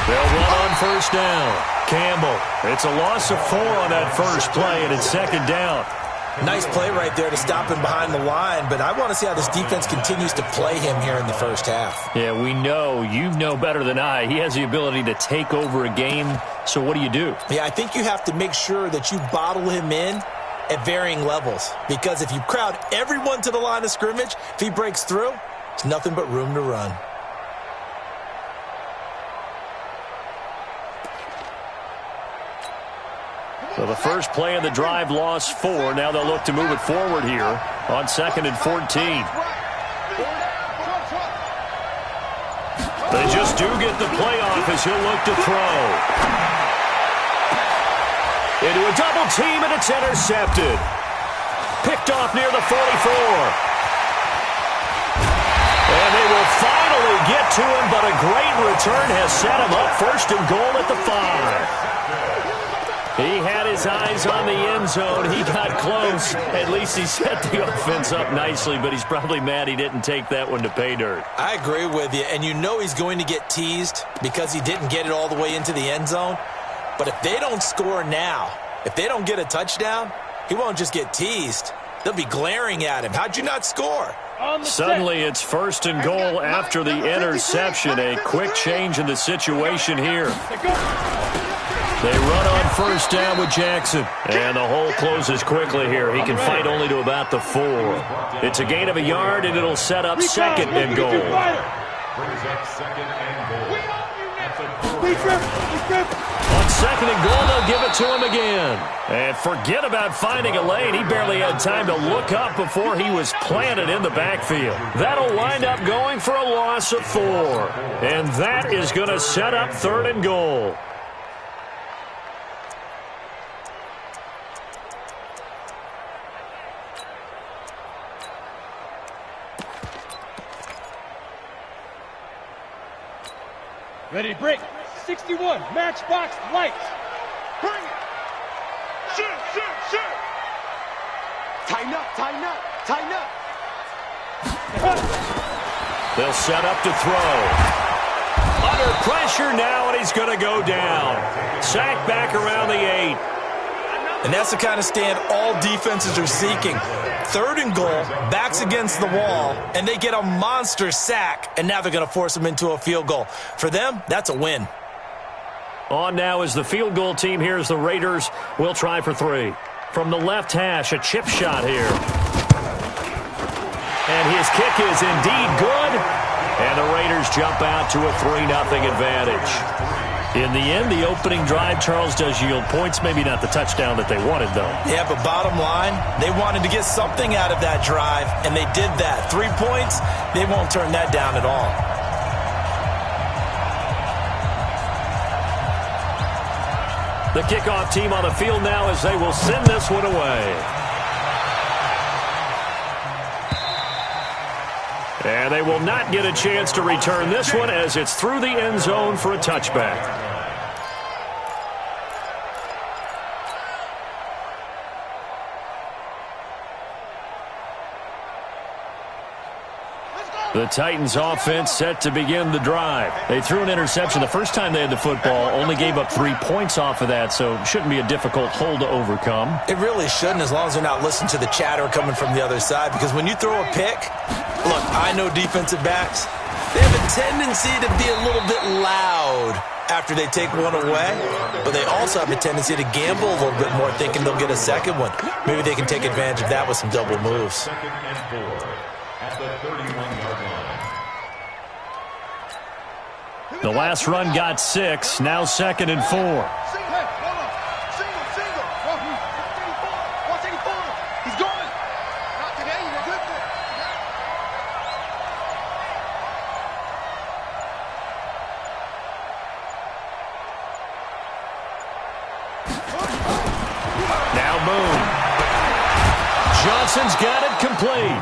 They'll run on first down. Campbell, it's a loss of 4 on that first play, and it's second down. Nice play right there to stop him behind the line, but I want to see how this defense continues to play him here in the first half. Yeah, we know. You know better than I. He has the ability to take over a game, so what do? Yeah, I think you have to make sure that you bottle him in at varying levels, because if you crowd everyone to the line of scrimmage, if he breaks through, it's nothing but room to run. So the first play of the drive lost 4. Now they'll look to move it forward here on 2nd and 14. They just do get the play off as he'll look to throw. Into a double team, and it's intercepted. Picked off near the 44. And they will finally get to him, but a great return has set him up 1st and goal at the 5. He had his eyes on the end zone. He got close. At least he set the offense up nicely, but he's probably mad he didn't take that one to pay dirt. I agree with you, and you know he's going to get teased because he didn't get it all the way into the end zone. But if they don't score now, if they don't get a touchdown, he won't just get teased. They'll be glaring at him. How'd you not score? Suddenly it's 1st and goal after the interception. A quick change in the situation here. They run on first down with Jackson. And the hole closes quickly here. He can fight only to about the 4. It's a gain of a yard, and it'll set up 2nd and goal. On 2nd and goal, they'll give it to him again. And forget about finding a lane. He barely had time to look up before he was planted in the backfield. That'll wind up going for a loss of 4. And that is going to set up 3rd and goal. Ready to break. 61. Matchbox lights. Bring it. Shoot, shoot, shoot. Tighten up, tighten up, tighten up. They'll set up to throw. Under pressure now, and he's going to go down. Sacked back around the 8. And that's the kind of stand all defenses are seeking. 3rd and goal, backs against the wall, and they get a monster sack, and now they're going to force them into a field goal. For them, that's a win. On now is the field goal team. Here's the Raiders. We'll try for 3. From the left hash, a chip shot here. And his kick is indeed good. And the Raiders jump out to a 3-0 advantage. In the end, the opening drive, Charles, does yield points. Maybe not the touchdown that they wanted, though. Yeah, but bottom line, they wanted to get something out of that drive, and they did that. 3 points, they won't turn that down at all. The kickoff team on the field now as they will send this one away. And they will not get a chance to return this one as it's through the end zone for a touchback. The Titans offense set to begin the drive. They threw an interception the first time they had the football, only gave up 3 points off of that, so it shouldn't be a difficult hole to overcome. It really shouldn't, as long as they're not listening to the chatter coming from the other side, because when you throw a pick, look, I know defensive backs, they have a tendency to be a little bit loud after they take one away, but they also have a tendency to gamble a little bit more, thinking they'll get a second one. Maybe they can take advantage of that with some double moves. The last run got 6, now 2nd and 4. He's going. Not today. Now Boone. Johnson's got it complete.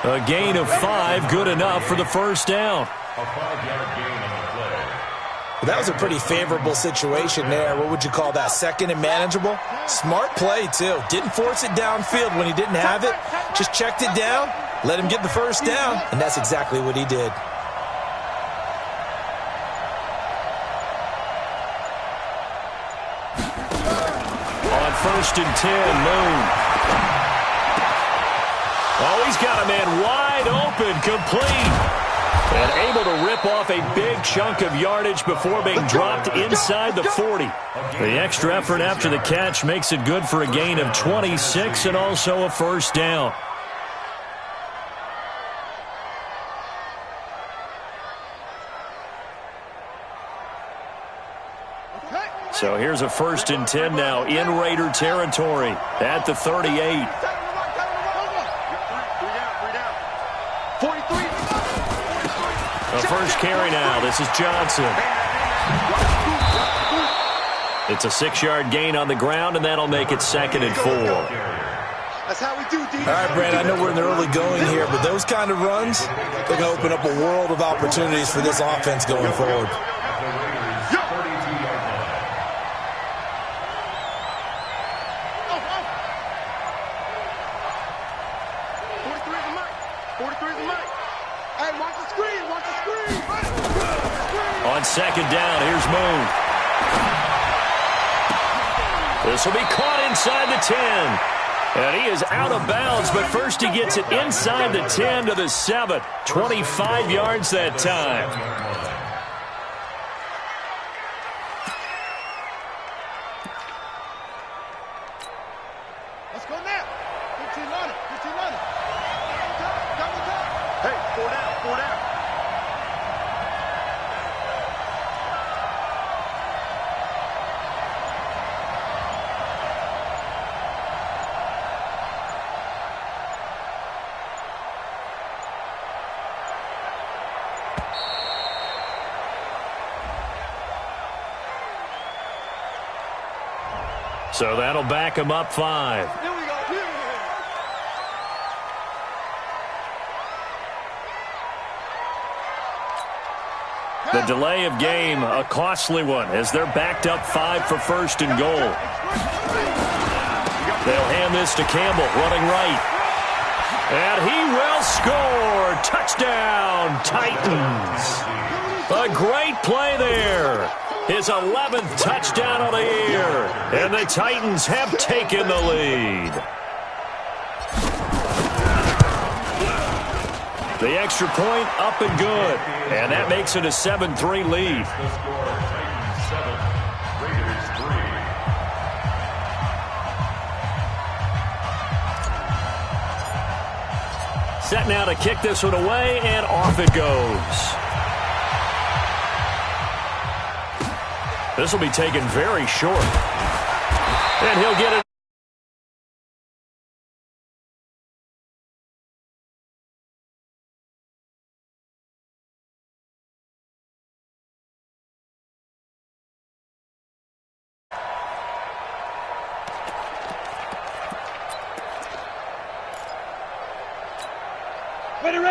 A gain of 5, good enough for the first down. A 5-yard gain on the play. That was a pretty favorable situation there. What would you call that? 2nd and manageable? Smart play, too. Didn't force it downfield when he didn't have it. Just checked it down, let him get the first down, and that's exactly what he did. first and 10. Moon. Oh, he's got a man wide open, complete. And able to rip off a big chunk of yardage before being dropped inside the 40. The extra effort after the catch makes it good for a gain of 26 and also a first down. So here's a first and 10 now in Raider territory at the 38. The first carry now. This is Johnson. It's a 6-yard gain on the ground, and that'll make it 2nd and 4. That's how we do, D. All right, Brad, I know we're in the early going here, but those kind of runs, they're going to open up a world of opportunities for this offense going forward. On second down, here's Moon. This will be caught inside the 10. And he is out of bounds, but first he gets it inside the 10 to the 7. 25 yards that time. Let's go now. 15 on it. 15 on it. Double top. Hey, 4 down. 4 down. So that'll back him up 5. Here we go. The delay of game, a costly one, as they're backed up 5 for first and goal. They'll hand this to Campbell, running right. And he will score. Touchdown, Titans. A great play there. His 11th touchdown of the year. And the Titans have taken the lead. The extra point up and good. And that makes it a 7-3 lead. The score, Titans 7, Raiders 3. Set now to kick this one away, and off it goes. This will be taken very short. And he'll get it.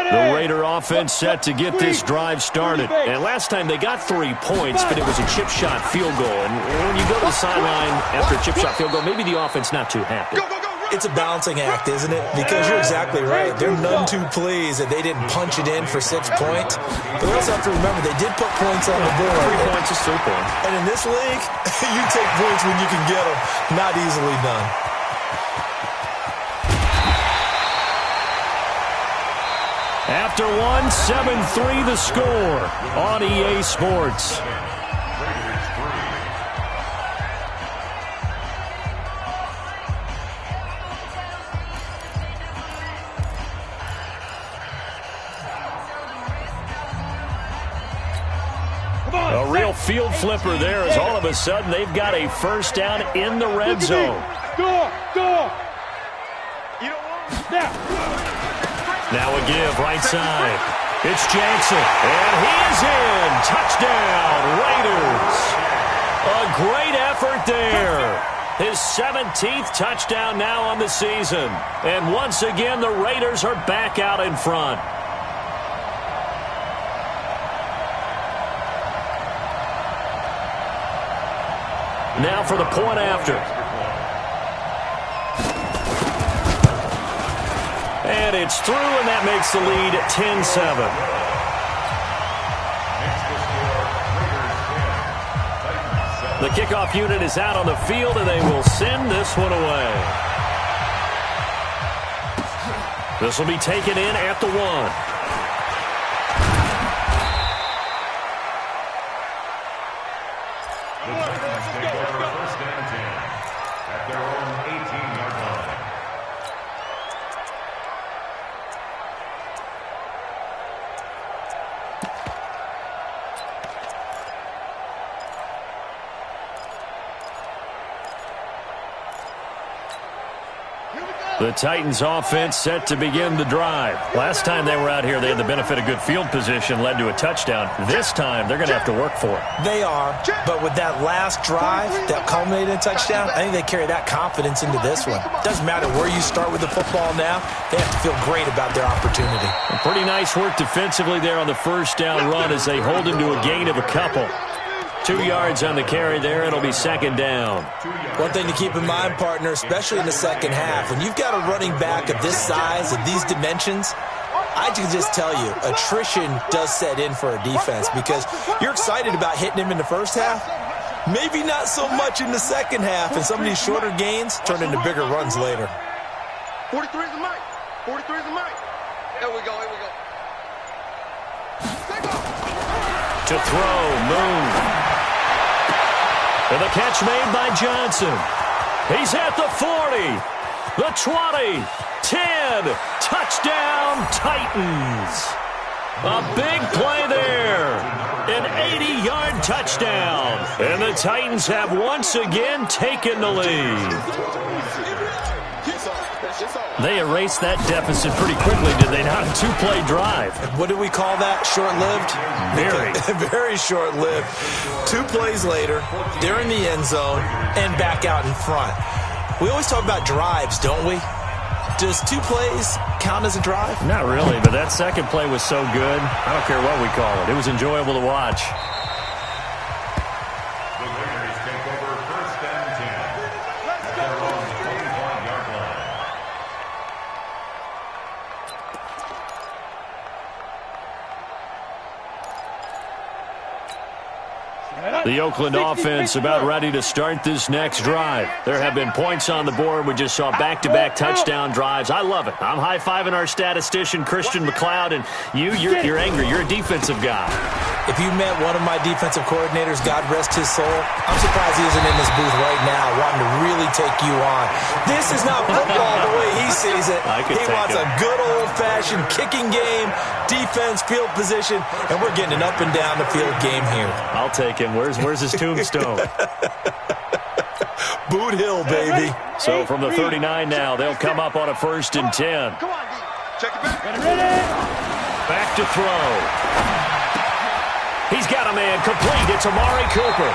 The Raider offense set to get this drive started. And last time they got 3 points, but it was a chip shot field goal. And when you go to the sideline after a chip shot field goal, maybe the offense not too happy. It's a balancing act, isn't it? Because you're exactly right. They're none too pleased that they didn't punch it in for 6 points. But we also have to remember they did put points on the board. 3 points is 3 points. And in this league, you take points when you can get them. Not easily done. After one, 7-3 the score on EA Sports. A real field flipper there as all of a sudden they've got a first down in the red zone. Door. You don't want now. Now a give right side. It's Jackson, and he is in. Touchdown, Raiders. A great effort there. His 17th touchdown now on the season. And once again, the Raiders are back out in front. Now for the point after. And it's through, and that makes the lead 10-7. The kickoff unit is out on the field, and they will send this one away. This will be taken in at the 1. The Titans take over first and 10 at their own 18-yard line. The Titans offense set to begin the drive. Last time they were out here, they had the benefit of good field position, led to a touchdown. This time, they're going to have to work for it. They are, but with that last drive that culminated in a touchdown, I think they carry that confidence into this one. Doesn't matter where you start with the football now, they have to feel great about their opportunity. Pretty nice work defensively there on the first down run as they hold him to a gain of a couple. 2 yards on the carry there. It'll be second down. One thing to keep in mind, partner, especially in the second half, when you've got a running back of this size and these dimensions, I can just tell you, attrition does set in for a defense because you're excited about hitting him in the first half. Maybe not so much in the second half, and some of these shorter gains turn into bigger runs later. 43 is the mic. 43 is the mic. Here we go, here we go. To throw, Moon. And the catch made by Johnson. He's at the 40, the 20, 10. Touchdown, Titans. A big play there. An 80-yard touchdown. And the Titans have once again taken the lead. They erased that deficit pretty quickly, did they not? A two-play drive. What do we call that? Short-lived? Very. Very short-lived. 2 plays later, they're in the end zone and back out in front. We always talk about drives, don't we? Does 2 plays count as a drive? Not really, but that second play was so good. I don't care what we call it. It was enjoyable to watch. The Raiders take over first and 10 at their own 25-yard line. The Oakland offense about ready to start this next drive. There have been points on the board. We just saw back-to-back touchdown drives. I love it. I'm high-fiving our statistician, Christian McLeod, and you're angry. You're a defensive guy. If you met one of my defensive coordinators, God rest his soul, I'm surprised he isn't in this booth right now wanting to really take you on. This is not football the way he sees it. He wants a good old-fashioned kicking game, defense, field position, and we're getting an up-and-down-the-field game here. I'll take him. Where's his tombstone? Boot Hill, baby. So from the 39 now, they'll come up on a 1st and 10. Come on, D. Check it back. Back to throw. He's got a man complete. It's Amari Cooper.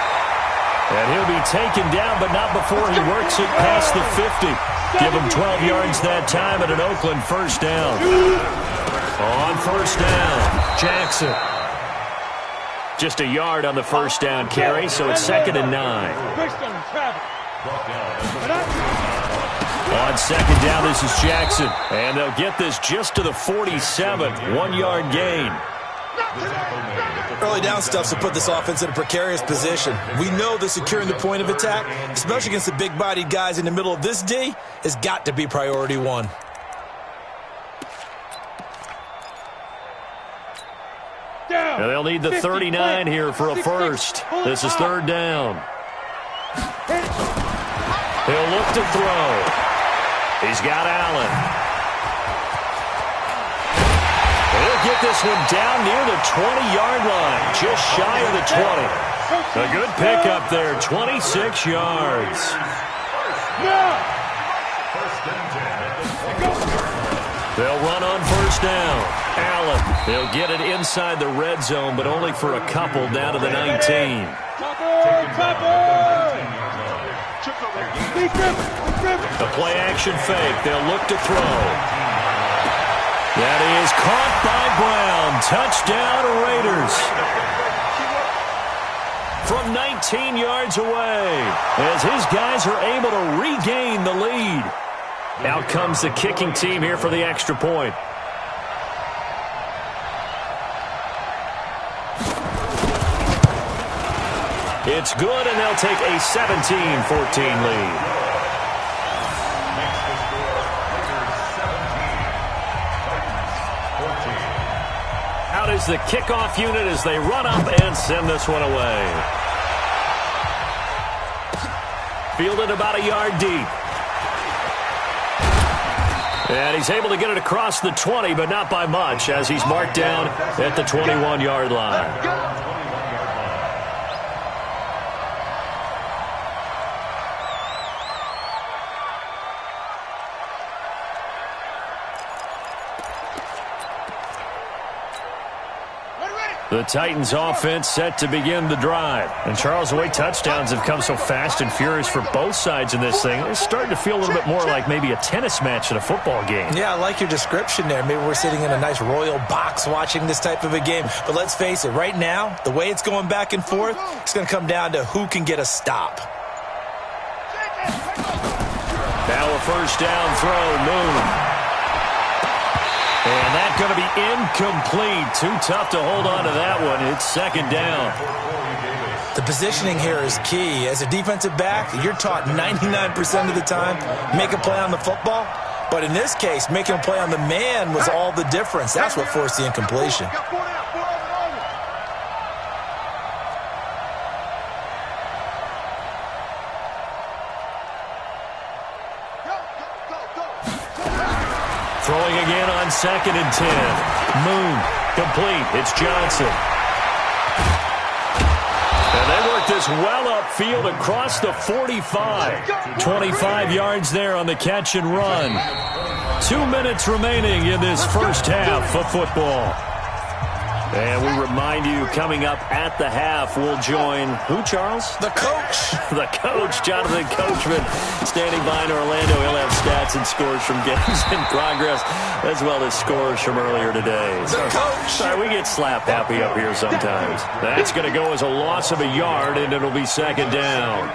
And he'll be taken down, but not before he works it past the 50. Give him 12 yards that time at an Oakland first down. On first down, Jackson. Just a yard on the first down carry, so it's 2nd and 9. On 2nd down, this is Jackson. And they'll get this just to the 47. 1-yard gain. Early down stuff to put this offense in a precarious position. We know that securing the point of attack, especially against the big-bodied guys in the middle of this D, has got to be priority 1. And they'll need the 39 here for a first. This is 3rd down. He'll look to throw. He's got Allen. He'll get this one down near the 20-yard line, just shy of the 20. A good pickup there, 26 yards. They'll run on first down. Allen, they'll get it inside the red zone, but only for a couple down to the 19. The play-action fake. They'll look to throw. That is caught by Brown. Touchdown, Raiders. From 19 yards away, as his guys are able to regain the lead. Out comes the kicking team here for the extra point. It's good, and they'll take a 17-14 lead. Makes the score Raiders 17, Titans 14. Out is the kickoff unit as they run up and send this one away. Fielded about a yard deep. And he's able to get it across the 20, but not by much, as he's marked down at the 21-yard line. The Titans offense set to begin the drive. And Charles, the way touchdowns have come so fast and furious for both sides in this thing, it's starting to feel a little bit more like maybe a tennis match at a football game. Yeah, I like your description there. Maybe we're sitting in a nice royal box watching this type of a game. But let's face it, right now, the way it's going back and forth, it's going to come down to who can get a stop. Now a first down throw, Moon. And that's going to be incomplete. Too tough to hold on to that one. It's second down. The positioning here is key. As a defensive back, you're taught 99% of the time, make a play on the football. But in this case, making a play on the man was all the difference. That's what forced the incompletion. Throwing again on 2nd and 10. Moon, complete. It's Johnson. And they work this well upfield across the 45. 25 yards there on the catch and run. 2 minutes remaining in this first half of football. And we remind you, coming up at the half, we'll join who, Charles? The coach. The coach, Jonathan Coachman, standing by in Orlando. He'll have stats and scores from games in progress, as well as scores from earlier today. The coach. Sorry, we get slap happy up here sometimes. That's going to go as a loss of a yard, and it'll be second down.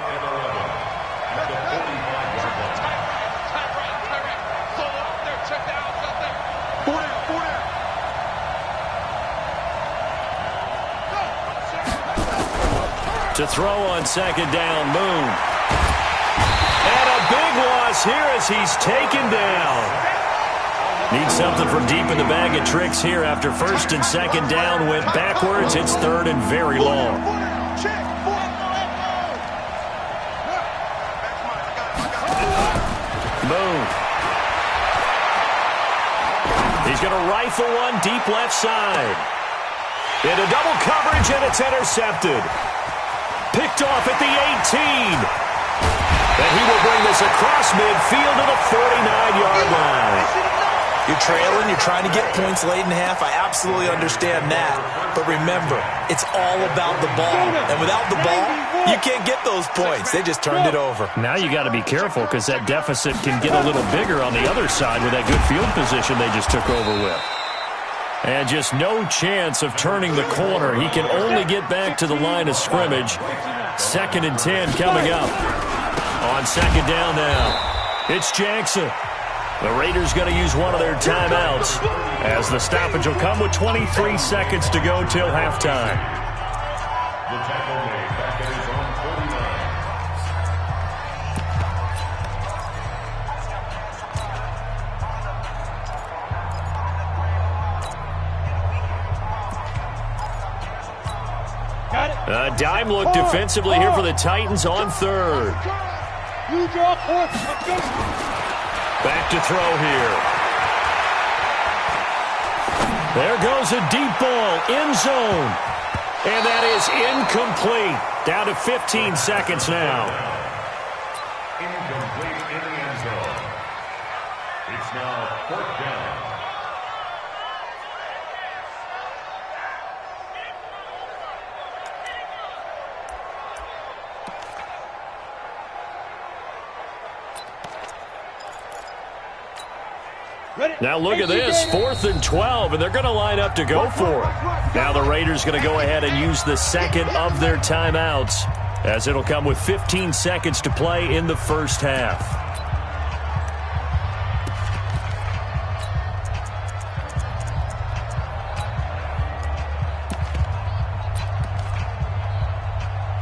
To throw on second down, Moon. And a big loss here as he's taken down. Need something from deep in the bag of tricks here after first and second down went backwards. It's third and very long. Moon. He's going to rifle one deep left side. Into double coverage, and it's intercepted. Picked off at the 18. And he will bring this across midfield to the 49-yard line. You're trailing, you're trying to get points late in half. I absolutely understand that. But remember, it's all about the ball. And without the ball, you can't get those points. They just turned it over. Now you got to be careful because that deficit can get a little bigger on the other side with that good field position they just took over with. And just no chance of turning the corner. He can only get back to the line of scrimmage. 2nd and 10 coming up. On second down now, it's Jackson. The Raiders going to use one of their timeouts as the stoppage will come with 23 seconds to go till halftime. The tackle made back at his own 49. A dime look defensively here for the Titans on third. Back to throw here. There goes a deep ball, end zone. And that is incomplete. Down to 15 seconds now. Incomplete in the end zone. It's now 4th down. Now look at this, 4th and 12, and they're going to line up to go for it. Now the Raiders going to go ahead and use the second of their timeouts, as it'll come with 15 seconds to play in the first half.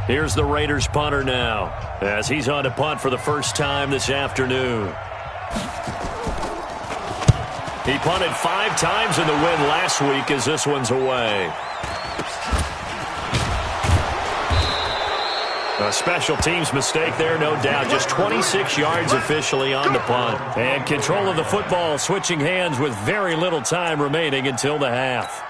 Here's the Raiders punter now, as he's on to punt for the first time this afternoon. He punted 5 times in the win last week as this one's away. A special teams mistake there, no doubt. Just 26 yards officially on the punt. And control of the football switching hands with very little time remaining until the half.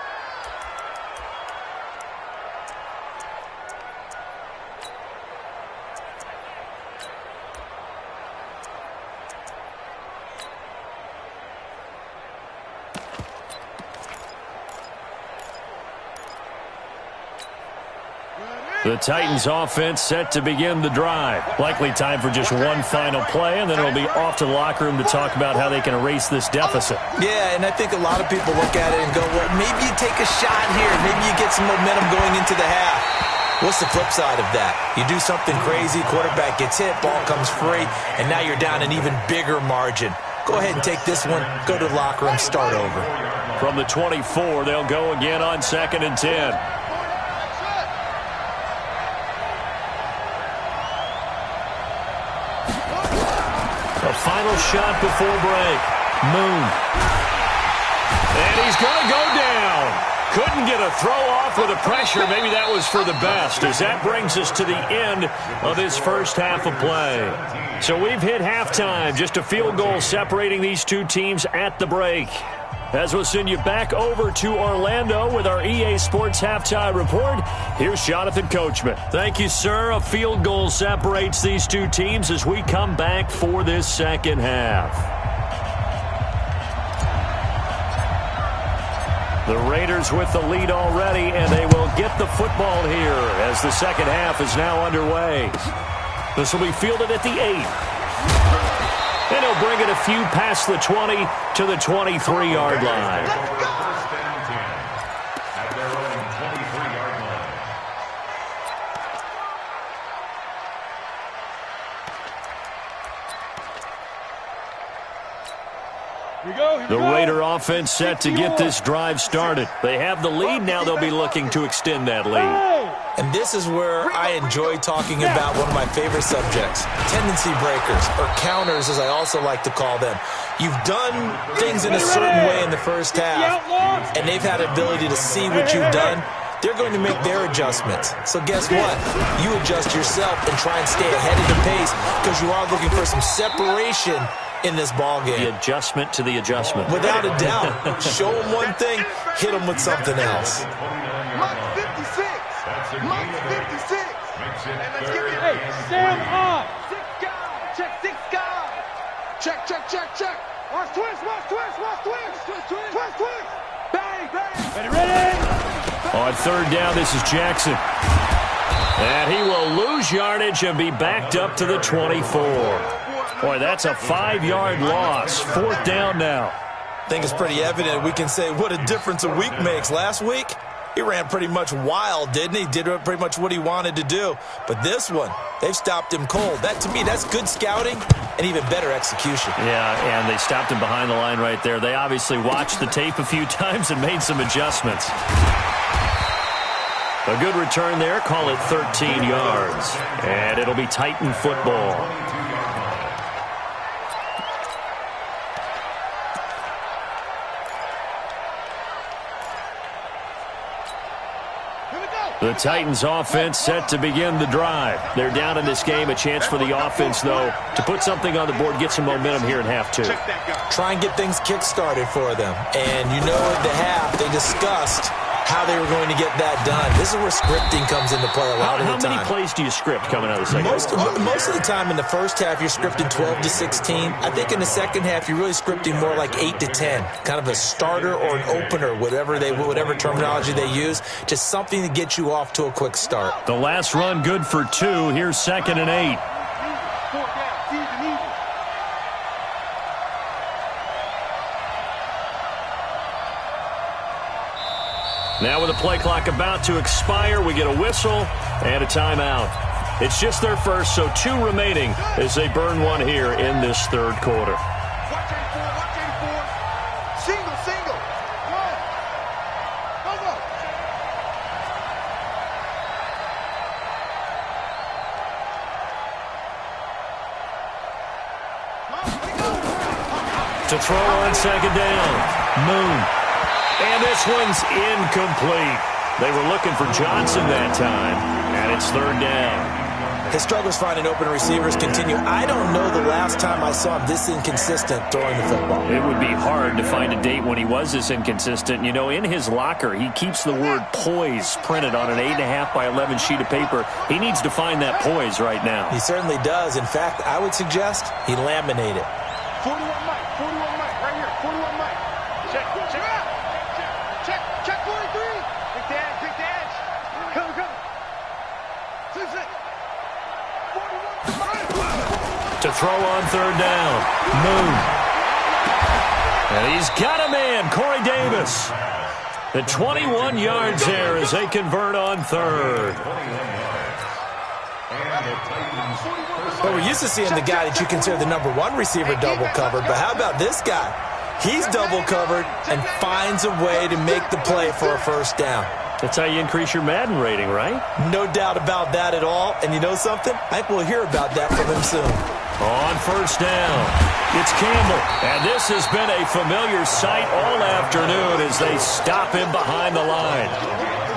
The Titans offense set to begin the drive. Likely time for just one final play, and then it'll be off to the locker room to talk about how they can erase this deficit. Yeah, and I think a lot of people look at it and go, well, maybe you take a shot here. Maybe you get some momentum going into the half. What's the flip side of that? You do something crazy, quarterback gets hit, ball comes free, and now you're down an even bigger margin. Go ahead and take this one, go to the locker room, start over. From the 24, they'll go again on 2nd and 10. Final shot before break. Moon. And he's going to go down. Couldn't get a throw off with the pressure. Maybe that was for the best, as that brings us to the end of his first half of play. So we've hit halftime. Just a field goal separating these two teams at the break. As we'll send you back over to Orlando with our EA Sports Halftime Report, here's Jonathan Coachman. Thank you, sir. A field goal separates these two teams as we come back for this second half. The Raiders with the lead already, and they will get the football here as the second half is now underway. This will be fielded at the 8. And he'll bring it a few past the 20 to the 23-yard line. First and 10 at their own 23-yard line. The Raider offense set to get this drive started. They have the lead. Now they'll be looking to extend that lead. And this is where I enjoy talking about one of my favorite subjects, tendency breakers, or counters as I also like to call them. You've done things in a certain way in the first half, and they've had the ability to see what you've done. They're going to make their adjustments. So guess what? You adjust yourself and try and stay ahead of the pace because you are looking for some separation in this ball game. The adjustment to the adjustment. Without a doubt. Show them one thing, hit them with something else. Mike 56. Mike 56. And let's give it. Hey, Sam off. 6 guys. Check 6 guys. Check, check, check, check. Watch twist, watch twist, watch twist. Twist, twist, twist, twist. Bang, bang. Ready, ready. On 3rd down, this is Jackson. And he will lose yardage and be backed up to the 24. Boy, that's a 5-yard loss. 4th down now. I think it's pretty evident. We can say what a difference a week makes. Last week, he ran pretty much wild, didn't he? Did pretty much what he wanted to do. But this one, they've stopped him cold. That, to me, that's good scouting and even better execution. Yeah, and they stopped him behind the line right there. They obviously watched the tape a few times and made some adjustments. A good return there. Call it 13 yards. And it'll be Titan football. The Titans offense set to begin the drive. They're down in this game. A chance for the offense, though, to put something on the board, get some momentum here in half 2. Try and get things kick-started for them. And you know at the half, they discussed how they were going to get that done. This is where scripting comes into play a lot of the time. How many plays do you script coming out of the second half? Most of the time in the first half, you're scripting 12 to 16. I think in the second half, you're really scripting more like 8 to 10. Kind of a starter or an opener, whatever terminology they use. Just something to get you off to a quick start. The last run good for 2. Here's 2nd and 8. Now with the play clock about to expire, we get a whistle and a timeout. It's just their first, so 2 remaining as they burn one here in this 3rd quarter. Watch 84. Single, single. Go, go. To throw on second down. Moon. And this one's incomplete. They were looking for Johnson that time, and it's third down. His struggles finding open receivers continue. I don't know the last time I saw him this inconsistent throwing the football. It would be hard to find a date when he was this inconsistent. You know, in his locker, he keeps the word poise printed on an 8.5 by 11 sheet of paper. He needs to find that poise right now. He certainly does. In fact, I would suggest he laminate it. 41 Mike, right here, 41 Mike. Check, 43. Big dash. Come. 6. To throw on third down. Moon. And he's got a man, Corey Davis. The 21 yards there as they convert on third. Well, we're used to seeing the guy that you consider the number one receiver double covered, but how about this guy? He's double covered and finds a way to make the play for a first down. That's how you increase your Madden rating, right? No doubt about that at all. And you know something? I think we'll hear about that from him soon. On first down, it's Campbell. And this has been a familiar sight all afternoon as they stop him behind the line.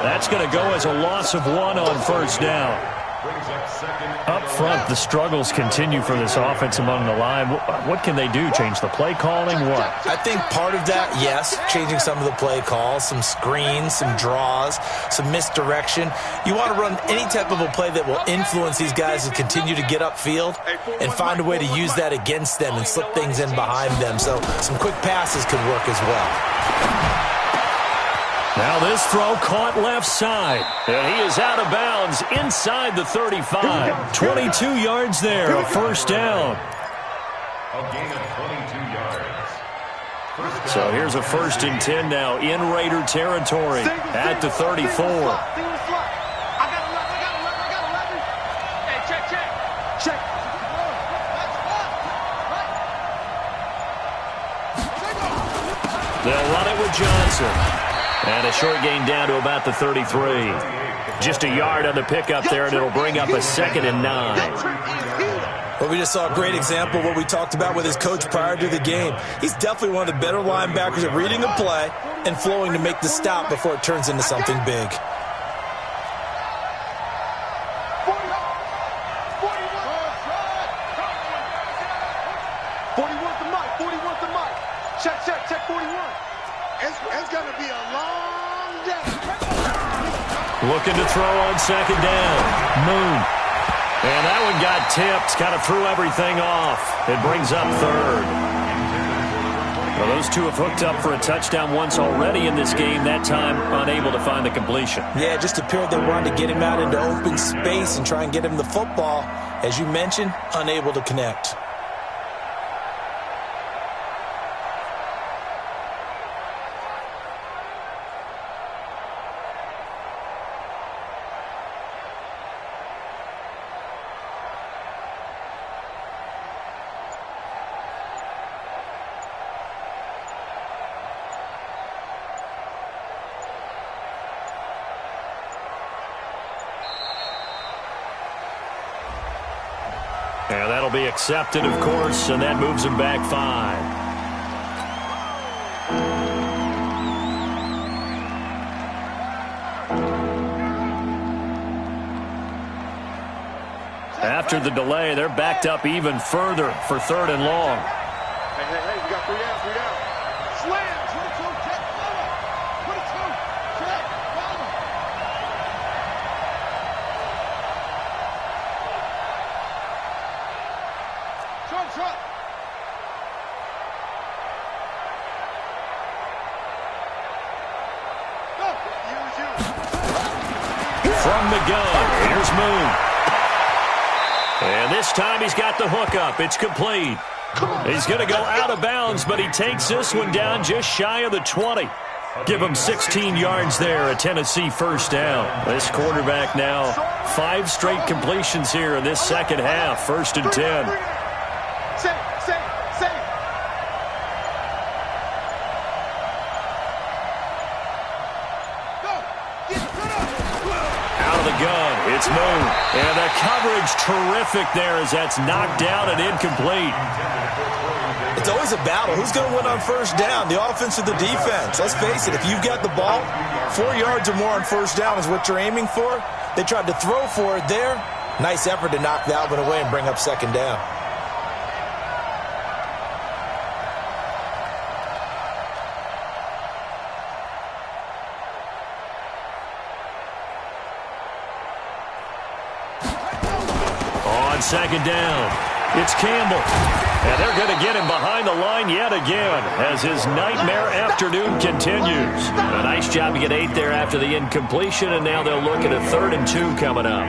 That's going to go as a loss of 1 on first down. Up front, the struggles continue for this offense among the line. What can they do? Change the play calling? What? I think part of that, yes, changing some of the play calls, some screens, some draws, some misdirection. You want to run any type of a play that will influence these guys to continue to get upfield and find a way to use that against them and slip things in behind them. So some quick passes could work as well. Now this throw caught left side. And he is out of bounds inside the 35. 22 yards there, a first down. A gain of 22 yards. So here's a 1st and 10 now in Raider territory at the 34. I got 11. Hey, check. They'll run it with Johnson. And a short gain down to about the 33. Just a yard on the pickup there, and it'll bring up a 2nd and 9. Well, we just saw a great example of what we talked about with his coach prior to the game. He's definitely one of the better linebackers at reading a play and flowing to make the stop before it turns into something big. Check 41. It's going to be a long day. Looking to throw on second down. Moon. And that one got tipped. Kind of threw everything off. It brings up third. Well, those two have hooked up for a touchdown once already in this game. That time, unable to find the completion. Yeah, just appeared they wanted to get him out into open space and try and get him the football. As you mentioned, unable to connect. And that'll be accepted, of course, and that moves him back 5. After the delay, they're backed up even further for 3rd and long. Hey, we got 3 down. Slam! 22, check, follow. 22, check, follow. Short. Go! From the gun, here's Moon. And this time he's got the hook up. It's complete. He's going to go out of bounds, but he takes this one down just shy of the 20. Give him 16 yards there, a Tennessee first down. This quarterback now 5 straight completions here in this second half. 1st and 10. Say. Out of the gun, it's Moon. And the coverage terrific there as that's knocked down and incomplete. It's always a battle. Who's going to win on first down, the offense or the defense? Let's face it, if you've got the ball, 4 yards or more on first down is what you're aiming for. They tried to throw for it there. Nice effort to knock that one away and bring up second down. On second down, it's Campbell. And they're going to get him behind the line yet again as his nightmare afternoon continues. A nice job to get 8 there after the incompletion, and now they'll look at a 3rd and 2 coming up.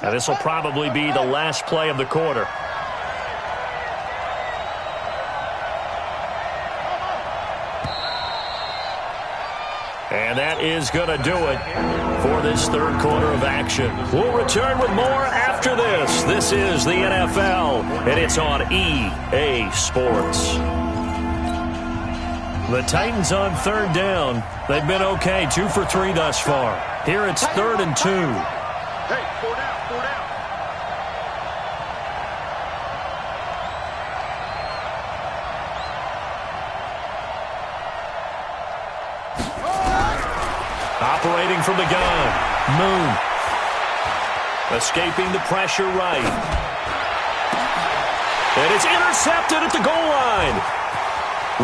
Now this will probably be the last play of the quarter. And that is going to do it for this 3rd quarter of action. We'll return with more after this. This is the NFL, and it's on EA Sports. The Titans on 3rd down. They've been okay, 2 for 3 thus far. Here it's 3rd and 2. Hey, 4 down, 4 down. Operating from the gun, Moon. Escaping the pressure right. And it's intercepted at the goal line.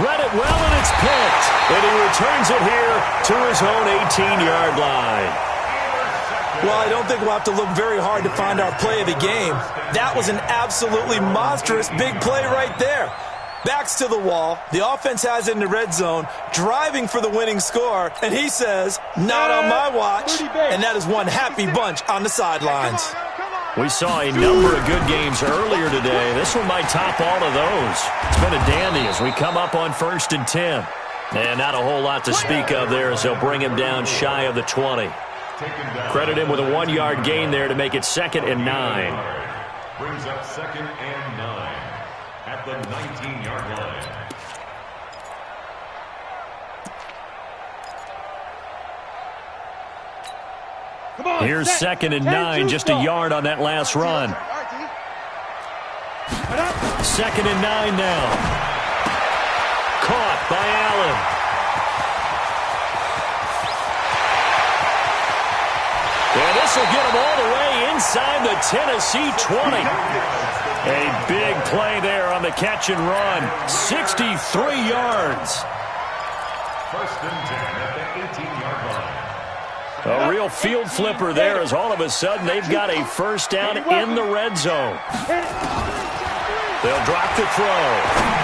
Read it well, and it's picked. And he returns it here to his own 18-yard line. Well, I don't think we'll have to look very hard to find our play of the game. That was an absolutely monstrous big play right there. Backs to the wall. The offense has it in the red zone, driving for the winning score, and he says, not on my watch. And that is one happy bunch on the sidelines. We saw a number of good games earlier today. This one might top all of those. It's been a dandy as we come up on 1st and 10. And not a whole lot to speak of there as they'll bring him down shy of the 20. Credit him with a 1-yard gain there to make it 2nd and 9. Brings up 2nd and 9 at the 19-yard line. Here's 2nd and 9, just a yard on that last run. 2nd and 9 now. Caught by Allen. And this will get him all the way inside the Tennessee 20. A big play there on the catch and run. 63 yards. 1st and 10 at the 18-yard line. A real field flipper there as all of a sudden they've got a first down in the red zone. They'll drop the throw.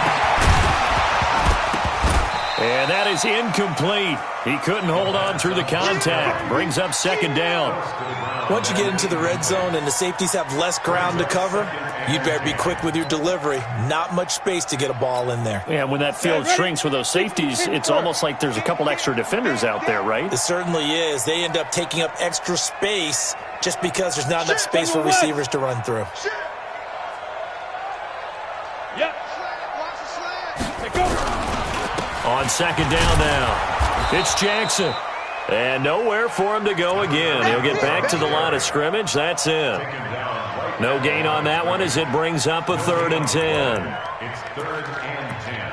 And that is incomplete. He couldn't hold on through the contact. Brings up 2nd down. Once you get into the red zone and the safeties have less ground to cover, you'd better be quick with your delivery. Not much space to get a ball in there. Yeah, when that field shrinks with those safeties, it's almost like there's a couple extra defenders out there, right? It certainly is. They end up taking up extra space just because there's not enough space for receivers to run through. Yep. On 2nd down now, it's Jackson. And nowhere for him to go again. He'll get back to the line of scrimmage. That's it. No gain on that one as it brings up a 3rd and 10. It's 3rd and 10.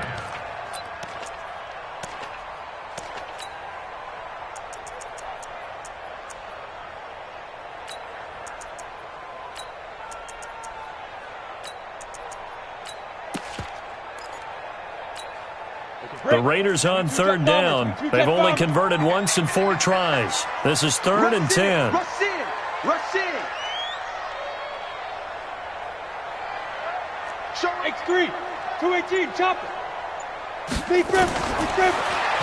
The Raiders on 3rd down. They've only converted once in 4 tries. This is 3rd and 10. Rush in. Rush in. X3. 218. Chop it. Be driven.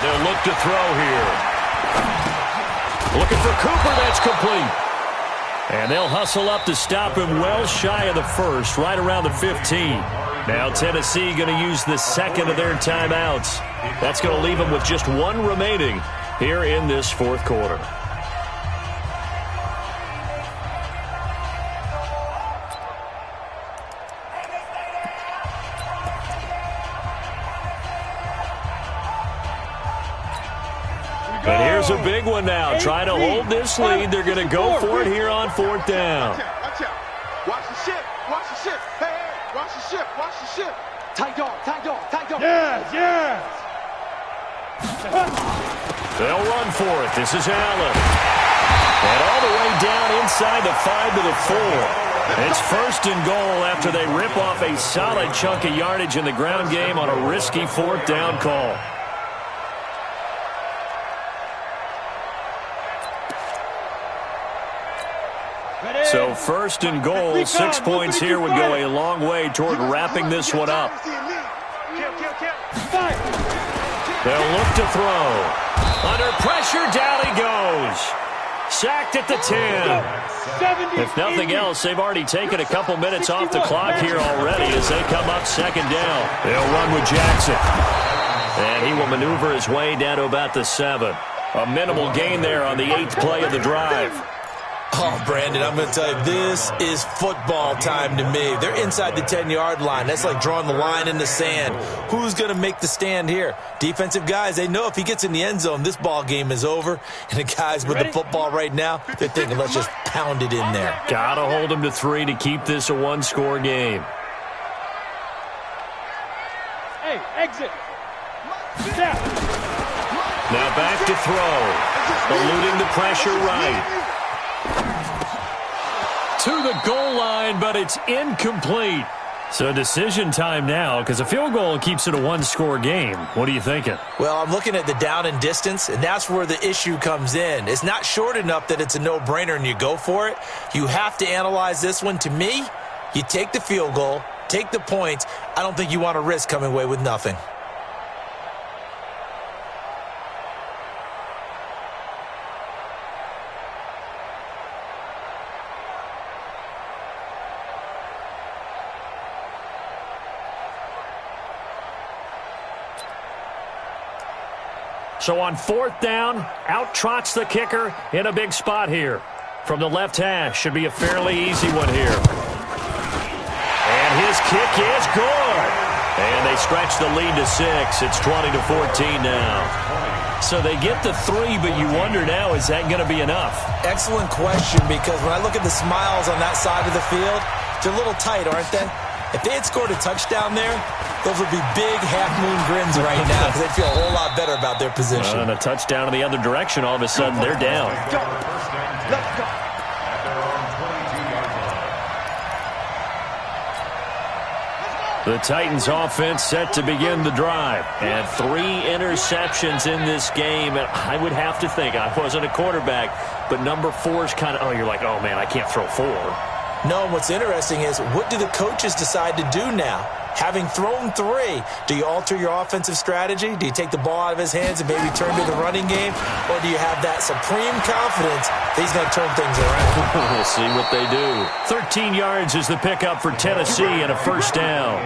They'll look to throw here. Looking for Cooper. That's complete. And they'll hustle up to stop him well shy of the 1st, right around the 15. Now Tennessee going to use the 2nd of their timeouts. That's going to leave them with just 1 remaining here in this 4th quarter. But here's is a big one now. Trying to hold this lead. They're going to go for it here on 4th down. Watch out. Watch the ship. Watch the ship. Hey, watch the ship. Watch the ship. Tight dog. Tight dog. Tight dog. Yes. They'll run for it. This is Allen. And all the way down inside the 5 to the 4. It's 1st and goal after they rip off a solid chunk of yardage in the ground game on a risky 4th down call. So 1st and goal, 6 points here would go a long way toward wrapping this one up. They'll look to throw. Under pressure, down he goes. Sacked at the 10. If nothing else, they've already taken a couple minutes off the clock here already as they come up 2nd down. They'll run with Jackson. And he will maneuver his way down to about the 7. A minimal gain there on the 8th play of the drive. Oh, Brandon, I'm going to tell you, this is football time to me. They're inside the 10-yard line. That's like drawing the line in the sand. Who's going to make the stand here? Defensive guys, they know if he gets in the end zone, this ball game is over. And the guys with the football right now, they're thinking, let's just pound it in there. Got to hold them to 3 to keep this a one-score game. Hey, exit. Now back to throw. Eluding the pressure right. To the goal line, but it's incomplete. So decision time now because a field goal keeps it a one-score game. What are you thinking? Well, I'm looking at the down and distance, and that's where the issue comes in. It's not short enough that it's a no-brainer and you go for it. You have to analyze this one. To me, you take the field goal, take the points. I don't think you want to risk coming away with nothing. So on 4th down, out trots the kicker in a big spot here. From the left hash, should be a fairly easy one here. And his kick is good. And they stretch the lead to 6. It's 20-14 now. So they get the 3, but you wonder now, is that going to be enough? Excellent question, because when I look at the smiles on that side of the field, they're a little tight, aren't they? If they had scored a touchdown there, those would be big half-moon grins right now because they'd feel a whole lot better about their position. And a touchdown in the other direction, all of a sudden they're down. Let's go. The Titans offense set to begin the drive. And 3 interceptions in this game. And I would have to think, I wasn't a quarterback, but number 4 is kind of, oh, you're like, oh, man, I can't throw 4. No, and what's interesting is, what do the coaches decide to do now? Having thrown 3, do you alter your offensive strategy? Do you take the ball out of his hands and maybe turn to the running game? Or do you have that supreme confidence that he's going to turn things around? We'll see what they do. 13 yards is the pickup for Tennessee and a 1st down.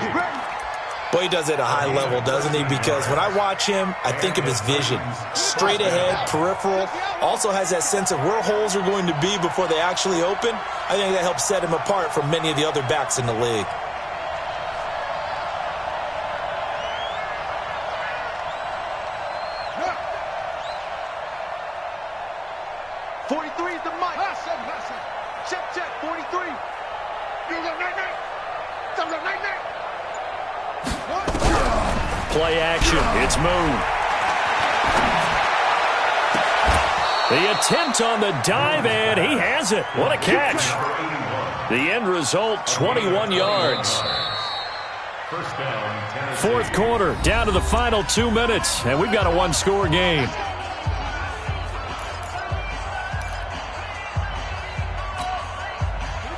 Boy, he does it at a high level, doesn't he? Because when I watch him, I think of his vision. Straight ahead, peripheral. Also has that sense of where holes are going to be before they actually open. I think that helps set him apart from many of the other backs in the league. Play action. It's Moon. The attempt on the dive, and he has it. What a catch. The end result, 21 yards. 4th quarter, down to the final 2 minutes, and we've got a one-score game.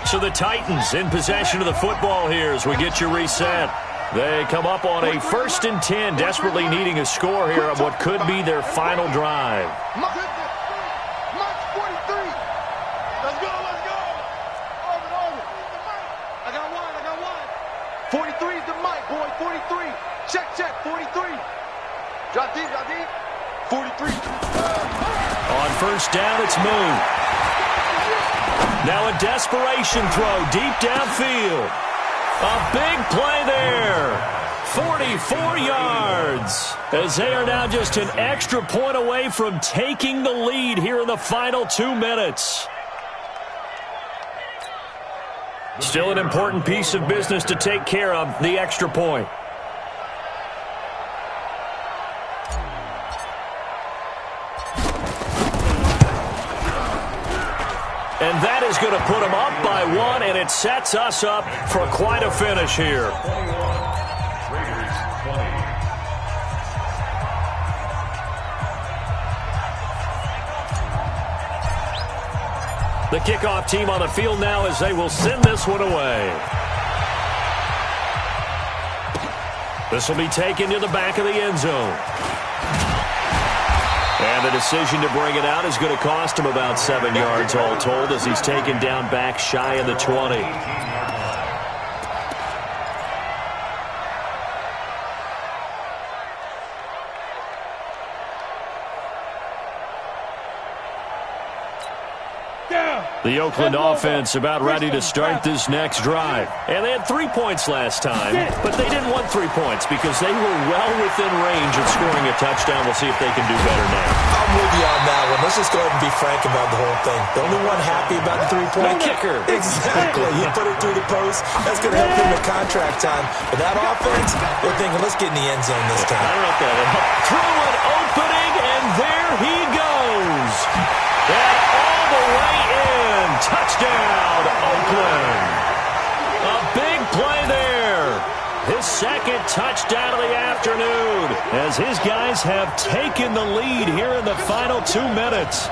So the Titans in possession of the football here as we get you reset. They come up on a 1st and 10, desperately needing a score here on what could be their final drive. March 43. Let's go, let's go. Over. I got one. 43 is the mic, boy, 43. Check, 43. Drop deep. 43. On 1st down, it's Moon. Now a desperation throw deep downfield. A big play there. 40 34 yards. As they are now just an extra point away from taking the lead here in the final 2 minutes. Still an important piece of business to take care of, the extra point. And that is going to put them up by 1, and it sets us up for quite a finish here. Raiders 20. The kickoff team on the field now as they will send this one away. This will be taken to the back of the end zone. And the decision to bring it out is going to cost him about 7 yards all told as he's taken down back shy of the 20. The Oakland offense about ready to start this next drive. And they had 3 points last time, but they didn't want 3 points because they were well within range of scoring a touchdown. We'll see if they can do better now. I'm with you on that one. Let's just go ahead and be frank about the whole thing. The only one happy about the 3-point kicker. Exactly. He put it through the post. That's going to help him in contract time. But that offense, they're thinking, let's get in the end zone this time. I don't know if that will help. Through an opening, and there he goes. And all the way in. Touchdown, Oakland. A big play there. His second touchdown of the afternoon as his guys have taken the lead here in the final 2 minutes.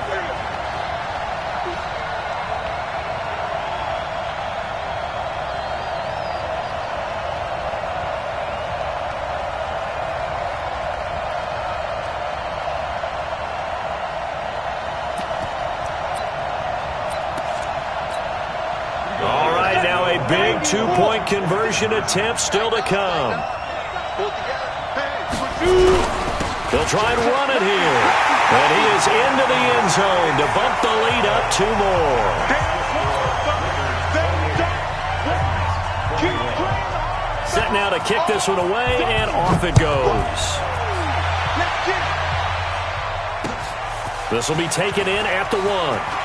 Big 2-point conversion attempt still to come. They'll try and run it here. And he is into the end zone to bump the lead up 2 more. Set now to kick this one away, and off it goes. This will be taken in at the 1.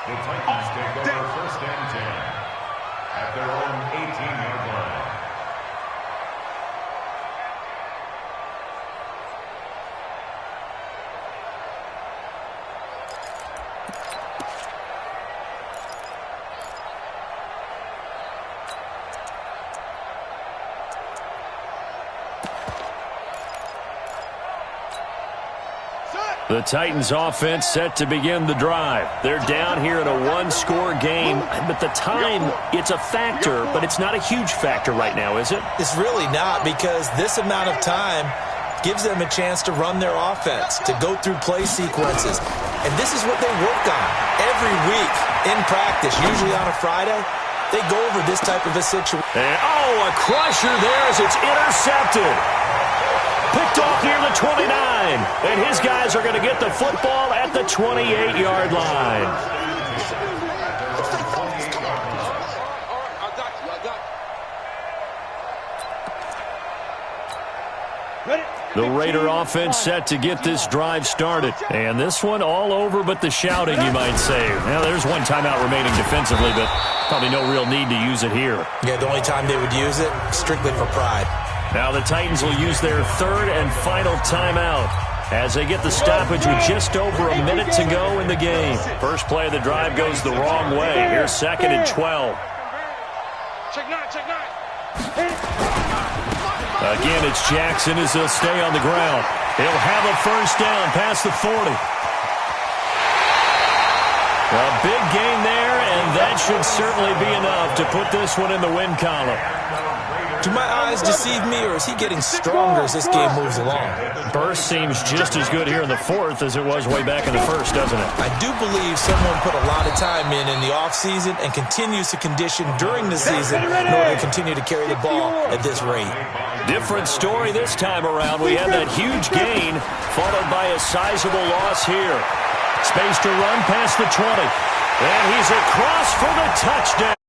The Titans take over 1st and 10 at their own 18-yard line. The Titans offense set to begin the drive. They're down here in a 1-score game, but the time, it's a factor, but it's not a huge factor right now, is it? It's really not, because this amount of time gives them a chance to run their offense, to go through play sequences. And this is what they work on every week in practice, usually on a Friday. They go over this type of a situation. And, a crusher there as it's intercepted. Picked off near the 29, and his guys are going to get the football at the 28-yard line. The Raider offense set to get this drive started. And this one all over but the shouting, you might say. Now, there's one timeout remaining defensively, but probably no real need to use it here. Yeah, the only time they would use it, strictly for pride. Now the Titans will use their 3rd and final timeout as they get the stoppage with just over a minute to go in the game. First play of the drive goes the wrong way. Here's 2nd and 12. Check 9. Again, it's Jackson as they'll stay on the ground. He'll have a first down past the 40. A big gain there, and that should certainly be enough to put this one in the win column. Do my eyes deceive me, or is he getting stronger as this game moves along? Burst seems just as good here in the 4th as it was way back in the 1st, doesn't it? I do believe someone put a lot of time in the offseason and continues to condition during the season in order to continue to carry the ball at this rate. Different story this time around. We had that huge gain followed by a sizable loss here. Space to run past the 20. And he's across for the touchdown.